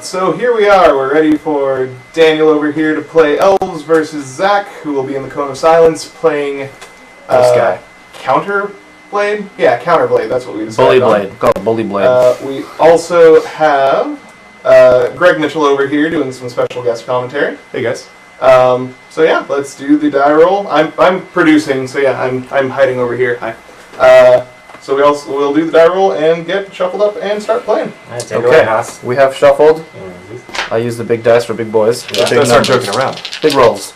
so here we are. We're ready for Daniel over here to play Elves versus Zach, who will be in the Cone of Silence playing This guy. Counterblade? Yeah, Counterblade, that's what we decided Bully Blade. Call it Bully Blade. We also have Greg Mitchell over here doing some special guest commentary. Hey guys. So yeah, let's do the die roll. I'm producing, so yeah, I'm hiding over here. Hi. So we'll do the die roll and get shuffled up and start playing. Okay, we have shuffled. I use the big dice for big boys. Yeah. Big Start joking around. Big rolls.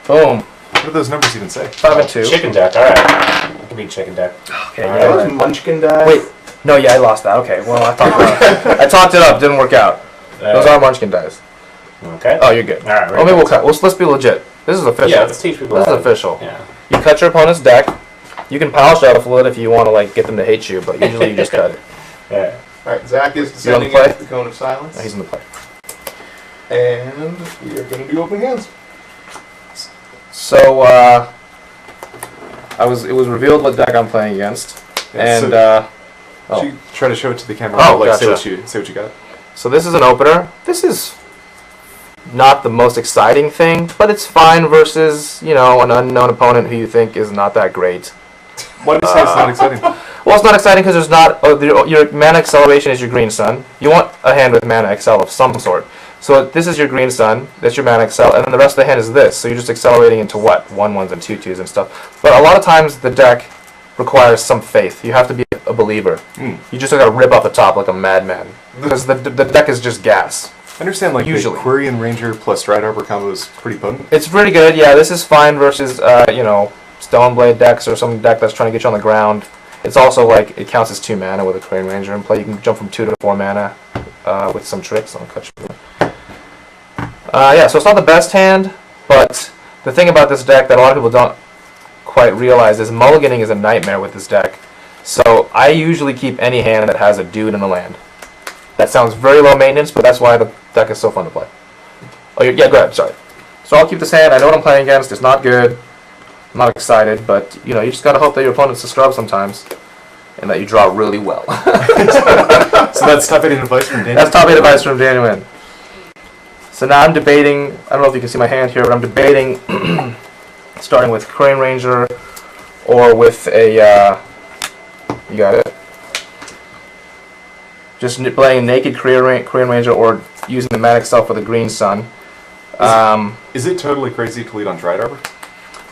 Boom. What do those numbers even say? 5 and 2. Chicken deck, alright. It could be chicken deck. Okay, Are those Munchkin dice? Wait. No, yeah, I lost that. Okay, well, I talked it up. Didn't work out. Those are Munchkin dice. Okay. Oh, you're good. Alright, maybe we'll cut. Let's be legit. This is official. Yeah, let's teach people This is how. official. Yeah. You cut your opponent's deck. You can pile shuffle it if you want to get them to hate you, but usually you just cut it. Yeah. Alright, Zach is You on the descending play? into the Cone of Silence. No, he's in the play. And we are going to do open hands. So, it was revealed what deck I'm playing against, and Should you try to show it to the camera? Oh, say gotcha. what you got. so this is an opener. This is not the most exciting thing, but it's fine versus an unknown opponent who you think is not that great. Why do you say it's not exciting? Well, it's not exciting because there's not your mana acceleration is your green sun. You want a hand with mana excel of some sort. So this is your green sun. That's your mana excel, and then the rest of the hand is this. So you're just accelerating into what 1/1s and 2/2s and stuff. But a lot of times the deck requires some faith. You have to be a believer. You just got to rip off the top like a madman because the deck is just gas. I understand, Usually. the Quirion Ranger plus Dryad Arbor combo is pretty potent. It's pretty good. Yeah, this is fine versus Stoneblade decks or some deck that's trying to get you on the ground. It's also it counts as 2 mana with a Quirion Ranger in play. You can jump from 2 to 4 mana with some tricks. I'll cut you. So it's not the best hand, but the thing about this deck that a lot of people don't quite realize is mulliganing is a nightmare with this deck. So I usually keep any hand that has a dude in the land. That sounds very low maintenance, but that's why the deck is so fun to play. Oh, yeah, go ahead. Sorry. So I'll keep this hand. I know what I'm playing against. It's not good. I'm not excited, but you just gotta hope that your opponent's a scrub sometimes, and that you draw really well. So that's top 8 advice from Daniel? That's top 8 advice from Nguyen. So now I'm debating, I don't know if you can see my hand here, but I'm debating starting with Quirion Ranger or with a, you got it? Just playing a naked Quirion Ranger or using the Manic Self for the green sun. Is it totally crazy to lead on Dryad Arbor?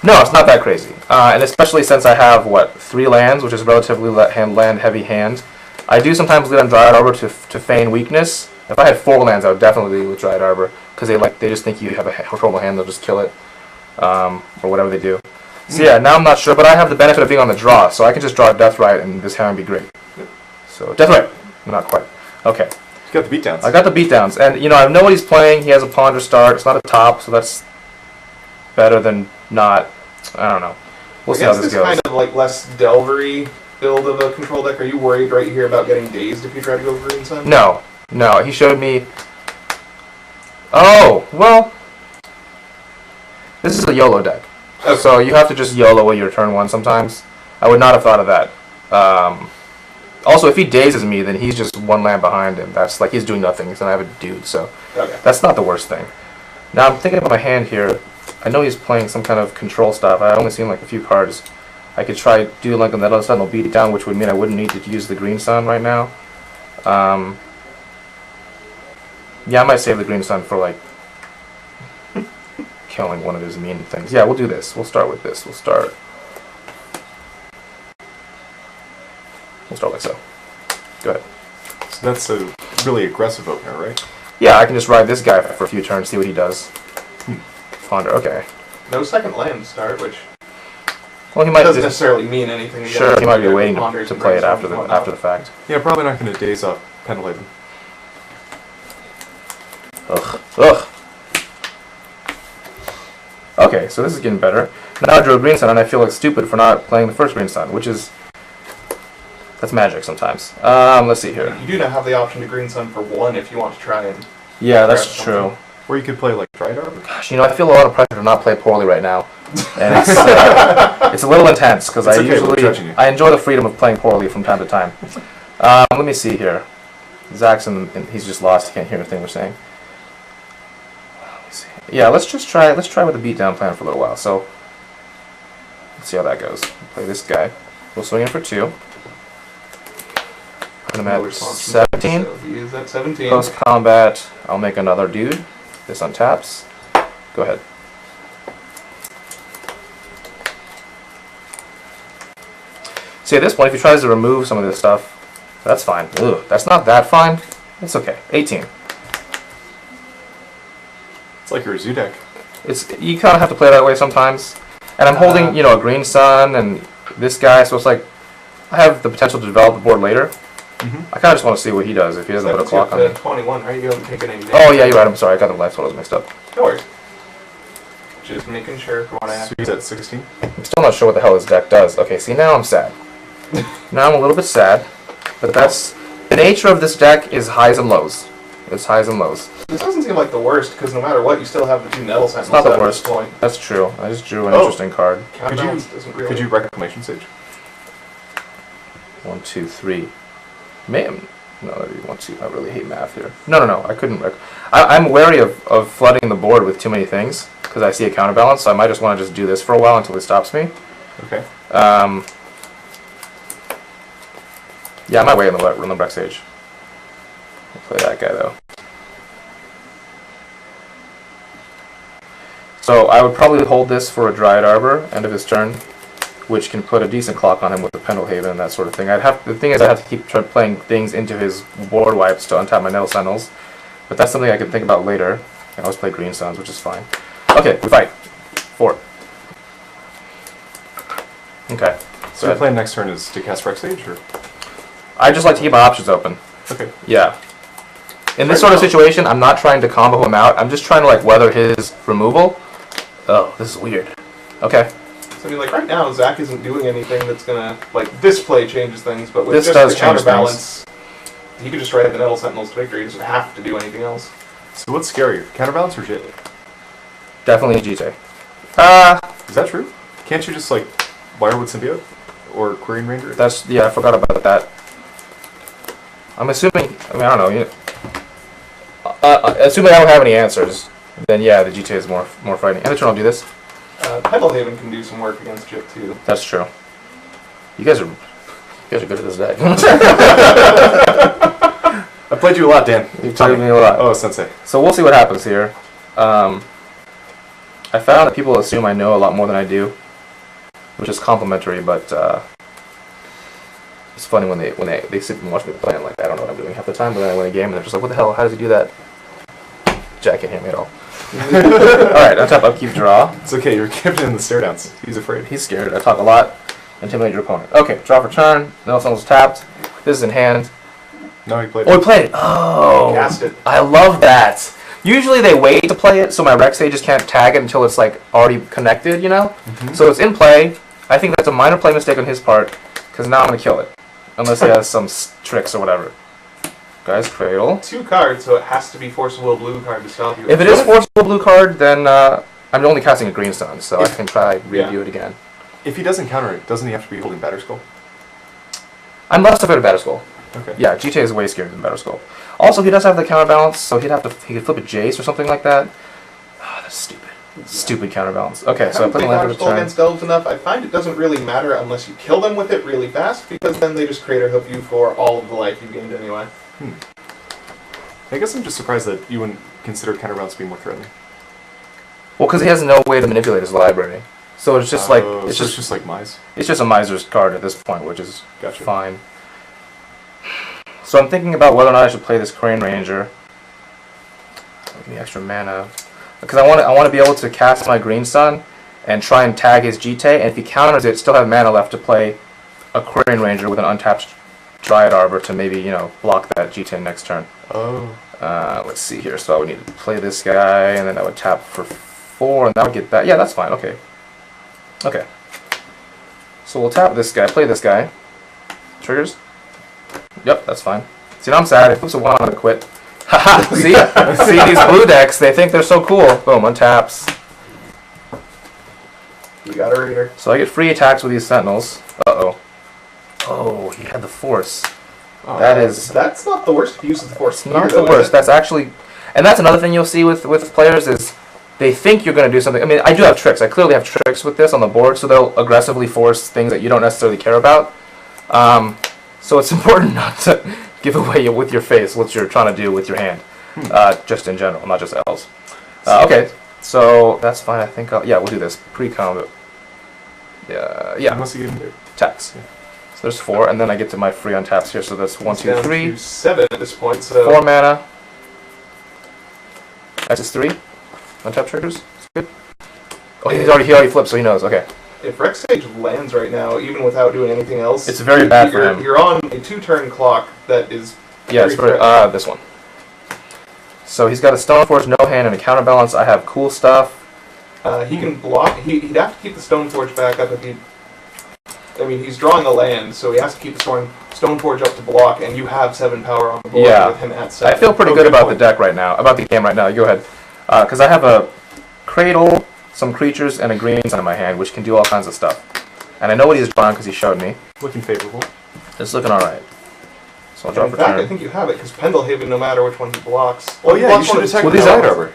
No, it's not that crazy. And especially since I have, 3 lands, which is a relatively land-heavy hand. I do sometimes lead on Dryad Arbor to feign weakness. If I had 4 lands, I would definitely lead with Dryad Arbor, because they just think you have a horrible hand, they'll just kill it, or whatever they do. So yeah, now I'm not sure, but I have the benefit of being on the draw, so I can just draw a Deathrite, and this hand would be great. So, Deathrite! Not quite. Okay. You got the beatdowns. I got the beatdowns, and I know what he's playing. He has a Ponder start. It's not a top, so that's better than not. I don't know. We'll see how this goes. Kind of less Delvery build of a control deck. Are you worried right here about getting dazed if you try to go Green Sun? No. He showed me. Oh, well. This is a YOLO deck. Okay. So you have to just YOLO your turn 1 sometimes. I would not have thought of that. Also, if he dazes me, then he's just 1 land behind him. That's he's doing nothing. He's going to have a dude, so that's not the worst thing. Now I'm thinking about my hand here. I know he's playing some kind of control stuff. I only seen a few cards. I could try do a Nettle Sentinel beat it down, which would mean I wouldn't need to use the green sun right now. Yeah, I might save the green sun for killing one of his mean things. Yeah, we'll do this. We'll start with this. We'll start like so. Go ahead. So that's a really aggressive opener, right? Yeah, I can just ride this guy for a few turns, see what he does. Ponder, okay. No second land start, which Well, he might doesn't necessarily mean anything. Sure, he might be waiting to play it after the fact. Yeah, probably not going to daze off Pendelhaven. Ugh. Okay, so this is getting better. Now I drew a green sun, and I feel stupid for not playing the first green sun, which is... That's magic sometimes. Let's see here. You do now have the option to green sun for 1 if you want to try and... Yeah, that's true. Or you could play Dryad Arbor. Gosh, I feel a lot of pressure to not play poorly right now. And it's a little intense, because I enjoy the freedom of playing poorly from time to time. Let me see here. Zach's and he's just lost. He can't hear anything we're saying. Let me see. Yeah, let's try with the beatdown plan for a little while. So let's see how that goes. Play this guy. We'll swing in for 2. Put him at 17. So he is at 17. Post combat, I'll make another dude. This untaps. Go ahead. See, at this point, if he tries to remove some of this stuff, that's fine. Ugh, that's not that fine. It's okay. 18. It's like your zoo deck. You kind of have to play that way sometimes. And I'm holding, a Green Sun and this guy, so it's like I have the potential to develop the board later. I kind of just want to see what he does if he doesn't put a clock on me. 21, right? You haven't taken any damage. Oh, yeah, you're right. I'm sorry. I got the life totals mixed up. No worries. Just making sure for what I have. So he's at 16. I'm still not sure what the hell this deck does. Okay, see, now I'm sad. Now I'm a little bit sad. But that's... The nature of this deck is highs and lows. It's highs and lows. This doesn't seem like the worst, because no matter what, you still have the 2 Nettle Sentinels. It's not the at worst. this point. That's true. I just drew an interesting card. Counterbalance doesn't really... Could you Reclamation Sage? 1, 2, 3. Man, no, 1, 2. I really hate math here. No. I couldn't. I'm wary of flooding the board with too many things because I see a counterbalance. So I might just want to just do this for a while until it stops me. Okay. Yeah, I might wait on the Rec Sage. I'll play that guy though. So I would probably hold this for a Dryad Arbor end of his turn, which can put a decent clock on him with the Pendelhaven and that sort of thing. The thing is, I'd have to keep playing things into his board wipes to untap my Nettle Sentinels, but that's something I can think about later. I always play Green Suns, which is fine. Okay, we fight. 4. Okay. So your plan next turn is to cast Rec Sage, or? I just like to keep my options open. Okay. Yeah. In this sort of situation, I'm not trying to combo him out. I'm just trying to weather his removal. Oh, this is weird. Okay. So I mean, right now, Zach isn't doing anything that's gonna this play changes things, but with This just does the change counterbalance, he could just write the Nettle Sentinels to victory. He doesn't have to do anything else. So what's scarier, Counterbalance or Jit? Definitely GJ. Is that true? Can't you just Wirewood Symbiote or Quirion Ranger? I forgot about that. I'm assuming. I don't know. Assuming I don't have any answers, then yeah, the GTA is more frightening. And the turn I'll do this. Pendelhaven can do some work against Jit too. That's true. You guys are good at this deck. I played you a lot, Dan. You've played me a lot. Oh, Sensei. So we'll see what happens here. I found that people assume I know a lot more than I do, which is complimentary, but it's funny when they sit and watch me play and I don't know what I'm doing half the time, but then I win a game and they're just like, what the hell, how does he do that? Jack can't hear me at all. Alright, untap, upkeep, draw. It's okay, you're giving him the stare downs. He's afraid. He's scared. I talk a lot. Intimidate your opponent. Okay, draw for turn. Nettle Sentinel's tapped. This is in hand. No, he played Oh, it. he played it. Oh, Cast it. I love that. Usually they wait to play it, so my Rec Sages can't tag it until it's already connected, So it's in play. I think that's a minor play mistake on his part, because now I'm going to kill it. Unless he has some tricks or whatever. Guys, Cradle. 2 cards, so it has to be Forcible blue card to stop you. If it is Forcible blue card, then I'm only casting a Green Sun, so I can try review it again. If he doesn't counter it, doesn't he have to be holding Batterskull? I'm less afraid of Batterskull. Okay. Yeah, GTA is way scarier than Batterskull. Also, he does have the counterbalance, so he could flip a Jace or something like that. Oh, that's stupid. Stupid counterbalance. Okay, so I put the land for the turn. Against Elves enough. I find it doesn't really matter unless you kill them with it really fast, because then they just Craterhoof you for all of the life you've gained anyway. I guess I'm just surprised that you wouldn't consider counterbalance being more threatening. Well, because he has no way to manipulate his library. So it's just it's just like Mize. It's just a miser's card at this point, which is Gotcha. fine. So I'm thinking about whether or not I should play this Quirion Ranger. Give me extra mana. Because I want to be able to cast my Green Sun and try and tag his GTA, and if he counters it, still have mana left to play a Quirion Ranger with an untapped Dryad Arbor to maybe, block that GTA next turn. Oh. Let's see here. So I would need to play this guy, and then I would tap for 4, and that would get that. Yeah, that's fine. Okay. Okay. So we'll tap this guy, play this guy. Triggers? Yep, that's fine. See, now I'm sad. If it was a 1, I'm going to quit. Haha! See? See these blue decks, they think they're so cool. Boom, untaps. You got a reader. So I get free attacks with these Sentinels. Uh-oh. Oh, he had the Force. Oh, That's not the worst use of the force. Not the worst. That's actually, and that's another thing you'll see with players is they think you're going to do something. I mean, I do have tricks. I clearly have tricks with this on the board, so they'll aggressively force things that you don't necessarily care about. So it's important not to give away with your face what you're trying to do with your hand, just in general, not just elves. Okay, so that's fine. I think yeah, we'll do this pre-combat. Yeah. Unless you give him Tax. Yeah. So there's 4, and then I get to my free untaps here. So that's 1, 2, 3. 7 at this point. So 4 mana. That's his 3. Untap triggers. It's good. Oh, he already flipped, so he knows. Okay. if Rex Sage lands right now, even without doing anything else, It's very bad for him. You're on a 2-turn clock that is. Yeah, it's for this one. So he's got a Stoneforge, no hand, and a counterbalance. I have cool stuff. He can block. He'd have to keep the Stoneforge back up if he. I mean, he's drawing a land, so he has to keep the Stoneforge up to block, and you have 7 power on the board with him at 7. I feel pretty good about the deck right now, about the game right now. Go ahead. Because I have a Cradle, some creatures, and a green sun in my hand, which can do all kinds of stuff. And I know what he's drawing because he showed me. Looking favorable. It's looking alright. So I'll draw In for fact, turn. I think you have it, because Pendelhaven, no matter which one he blocks. Oh yeah, you blocks should one of attack the with two Dryad powers. Arbor.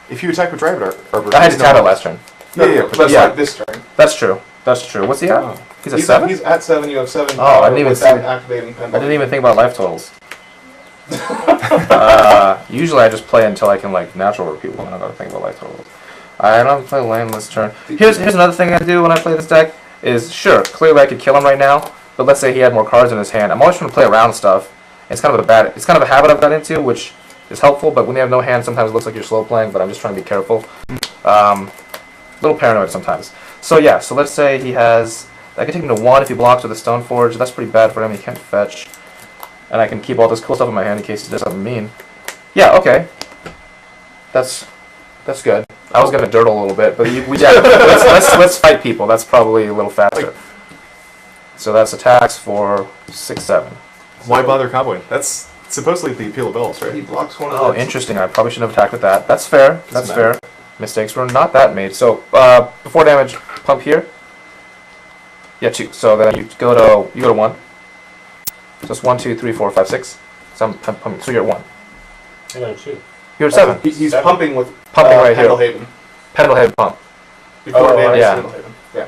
If you attack with Dryad Arbor... I had to tap it last turn. No, but yeah. like this turn. That's true. That's true. What's he at? Oh. He's at 7? He's at 7, you have 7 Oh, I power didn't even without see- activating Pendelhaven. I didn't even think about life totals. Usually I just play until I can like natural work people and I don't think about life totals. I don't play land this turn. Here's another thing I do when I play this deck is sure, clearly I could kill him right now, but let's say he had more cards in his hand. I'm always trying to play around stuff. It's kind of a habit I've got into, which is helpful, but when you have no hand sometimes it looks like you're slow playing, but I'm just trying to be careful. Little paranoid sometimes. So yeah, so let's say he has I can take him to 1 if he blocks with a Stoneforge. That's pretty bad for him. He can't fetch. And I can keep all this cool stuff in my hand in case he does something mean. Yeah, okay. That's good. I was gonna dirtle a little bit, but let's fight people. That's probably a little faster. So that's attacks for 6, 7. Why bother comboing? That's supposedly the appeal of Elves, He right? blocks one of Oh, the interesting. I probably shouldn't have attacked with that. That's fair. That's Doesn't fair. Mistakes were not that made. So before damage, pump here. Yeah, 2. So then you go to 1. So it's 1, 2, 3, 4, 5, 6. So I'm pumping. So you're at 1. I got a 2. You're at 7. He's 7. pumping with Pumping right here. Pendelhaven. Pendelhaven pump. Before Oh, damage yeah. Pendelhaven. Yeah.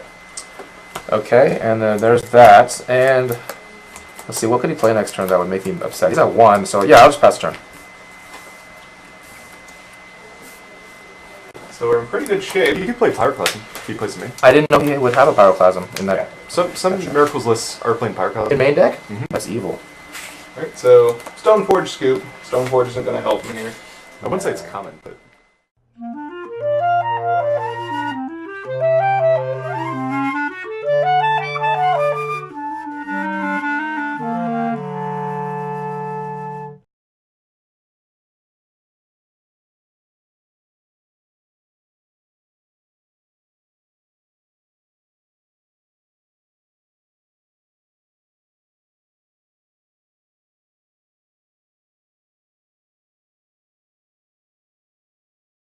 Okay, and then there's that. And let's see, what could he play next turn that would make him upset? He's at 1, so yeah, I'll just pass turn. So we're in pretty good shape. You could play Pyroclasm if he plays me. I didn't know he would have a Pyroclasm in that. Some Miracles lists are playing Pyroclasm. In main deck? Mhm. That's evil. Right, so Stoneforge scoop. Stoneforge isn't going to help him here. I wouldn't say it's common, but...